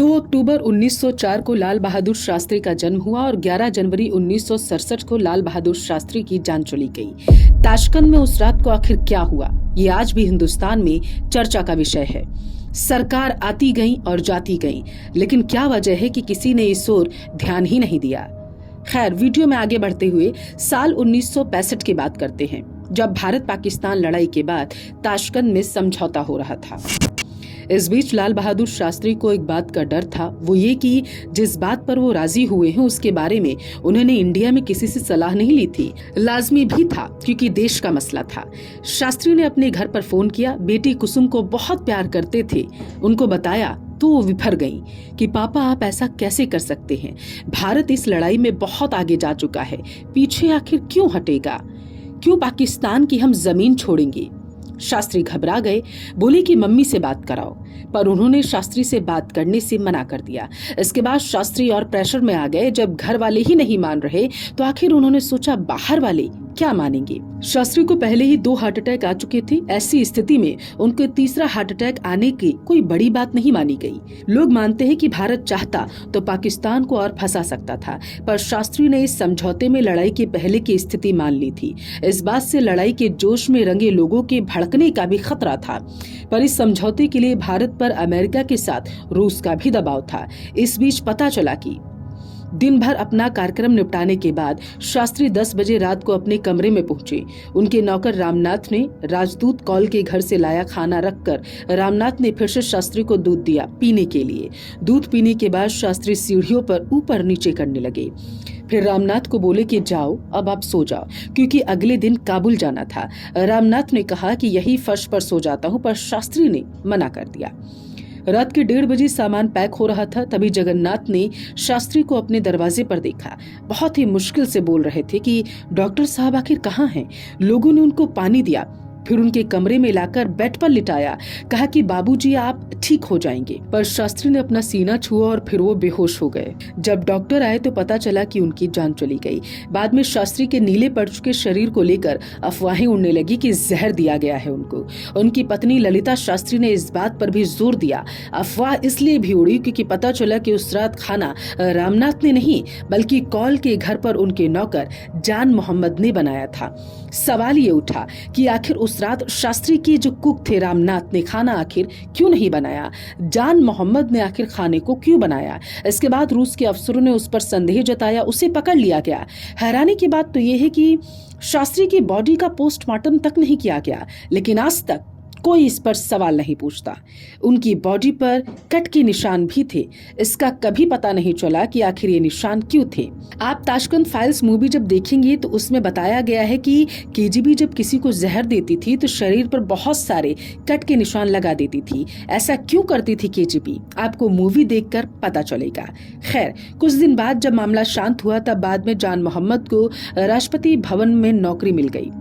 2 अक्टूबर 1904 को लाल बहादुर शास्त्री का जन्म हुआ और 11 जनवरी 1967 को लाल बहादुर शास्त्री की जान चली गई। ताशकंद में उस रात को आखिर क्या हुआ, ये आज भी हिंदुस्तान में चर्चा का विषय है। सरकार आती गई और जाती गई, लेकिन क्या वजह है कि किसी ने इस ओर ध्यान ही नहीं दिया। खैर, वीडियो में आगे बढ़ते हुए साल 1965 की बात करते हैं, जब भारत पाकिस्तान लड़ाई के बाद ताशकंद में समझौता हो रहा था। इस बीच लाल बहादुर शास्त्री को एक बात का डर था, वो ये कि जिस बात पर वो राजी हुए हैं उसके बारे में उन्होंने इंडिया में किसी से सलाह नहीं ली थी। लाजमी भी था क्योंकि देश का मसला था। शास्त्री ने अपने घर पर फोन किया, बेटी कुसुम को बहुत प्यार करते थे, उनको बताया तो वो विफर गई कि पापा आप ऐसा कैसे कर सकते हैं, भारत इस लड़ाई में बहुत आगे जा चुका है, पीछे आखिर क्यों हटेगा, क्यों पाकिस्तान की हम जमीन छोड़ेंगे। शास्त्री घबरा गए, बोले कि मम्मी से बात कराओ, पर उन्होंने शास्त्री से बात करने से मना कर दिया। इसके बाद शास्त्री और प्रेशर में आ गए। जब घर वाले ही नहीं मान रहे तो आखिर उन्होंने सोचा बाहर वाले क्या मानेंगे। शास्त्री को पहले ही 2 हार्ट अटैक आ चुके थे। ऐसी स्थिति में उनके तीसरा हार्ट अटैक आने की कोई बड़ी बात नहीं मानी गई। लोग मानते हैं कि भारत चाहता तो पाकिस्तान को और फंसा सकता था, पर शास्त्री ने इस समझौते में लड़ाई के पहले की स्थिति मान ली थी। इस बात से लड़ाई के जोश में रंगे लोगों के भड़कने का भी खतरा था, पर इस समझौते के लिए भारत पर अमेरिका के साथ रूस का भी दबाव था। इस बीच पता चला कि दिन भर अपना कार्यक्रम निपटाने के बाद शास्त्री 10 बजे रात को अपने कमरे में पहुंचे। उनके नौकर रामनाथ ने राजदूत कौल के घर से लाया खाना रखकर रामनाथ ने फिर से शास्त्री को दूध दिया पीने के लिए। दूध पीने के बाद शास्त्री सीढ़ियों पर ऊपर नीचे करने लगे। फिर रामनाथ को बोले कि जाओ अब आप सो जाओ, क्योंकि अगले दिन काबुल जाना था। रामनाथ ने कहा कि यही फर्श पर सो जाता हूँ, पर शास्त्री ने मना कर दिया। रात के 1:30 बजे सामान पैक हो रहा था, तभी जगन्नाथ ने शास्त्री को अपने दरवाजे पर देखा। बहुत ही मुश्किल से बोल रहे थे कि डॉक्टर साहब आखिर कहाँ हैं। लोगों ने उनको पानी दिया, फिर उनके कमरे में लाकर बेड पर लिटाया, कहा कि बाबूजी आप ठीक हो जाएंगे, पर शास्त्री ने अपना सीना छुआ और फिर वो बेहोश हो गए। जब डॉक्टर आए तो पता चला कि उनकी जान चली गई। बाद में शास्त्री के नीले पड़ चुके शरीर को लेकर अफवाहें उड़ने लगी कि जहर दिया गया है उनको। उनकी पत्नी ललिता शास्त्री ने इस बात पर भी जोर दिया। अफवाह इसलिए भी उड़ी क्योंकि पता चला कि उस रात खाना रामनाथ ने नहीं बल्कि कौल के घर पर उनके नौकर जान मोहम्मद ने बनाया था। सवाल ये उठा कि आखिर उस रात शास्त्री के जो कुक थे रामनाथ ने खाना आखिर क्यों नहीं बनाया, जान मोहम्मद ने आखिर खाने को क्यों बनाया। इसके बाद रूस के अफसरों ने उस पर संदेह जताया, उसे पकड़ लिया गया। हैरानी की बात तो ये है कि शास्त्री की बॉडी का पोस्टमार्टम तक नहीं किया गया, लेकिन आज तक कोई इस पर सवाल नहीं पूछता। उनकी बॉडी पर कट के निशान भी थे, इसका कभी पता नहीं चला कि आखिर ये निशान क्यों थे। आप ताशकंद फाइल्स मूवी जब देखेंगे तो उसमें बताया गया है कि केजीबी जब किसी को जहर देती थी तो शरीर पर बहुत सारे कट के निशान लगा देती थी। ऐसा क्यों करती थी केजीबी, आपको मूवी देखकर पता चलेगा। खैर, कुछ दिन बाद जब मामला शांत हुआ तब बाद में जान मोहम्मद को राष्ट्रपति भवन में नौकरी मिल गई।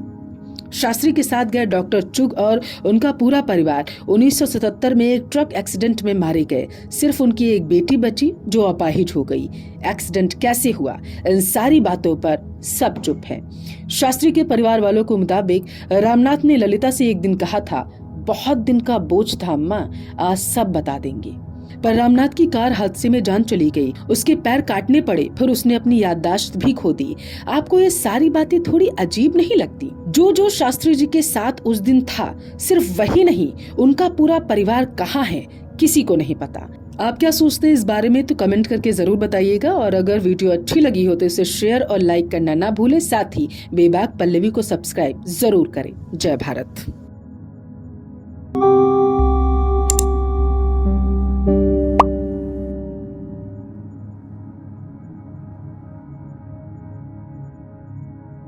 शास्त्री के साथ गए डॉक्टर चुग और उनका पूरा परिवार 1977 में एक ट्रक एक्सीडेंट में मारे गए। सिर्फ उनकी एक बेटी बची जो अपाहिज हो गई। एक्सीडेंट कैसे हुआ, इन सारी बातों पर सब चुप है। शास्त्री के परिवार वालों के मुताबिक रामनाथ ने ललिता से एक दिन कहा था, बहुत दिन का बोझ था अम्मा, आज सब बता देंगे। पर रामनाथ की कार हादसे में जान चली गई, उसके पैर काटने पड़े, फिर उसने अपनी याददाश्त भी खो दी। आपको ये सारी बातें थोड़ी अजीब नहीं लगती? जो शास्त्री जी के साथ उस दिन था, सिर्फ वही नहीं, उनका पूरा परिवार कहाँ है किसी को नहीं पता। आप क्या सोचते हैं इस बारे में तो कमेंट करके जरूर बताइएगा, और अगर वीडियो अच्छी लगी हो तो इसे शेयर और लाइक करना ना भूलें। साथ ही बेबाक पल्लवी को सब्सक्राइब जरूर करें। जय भारत।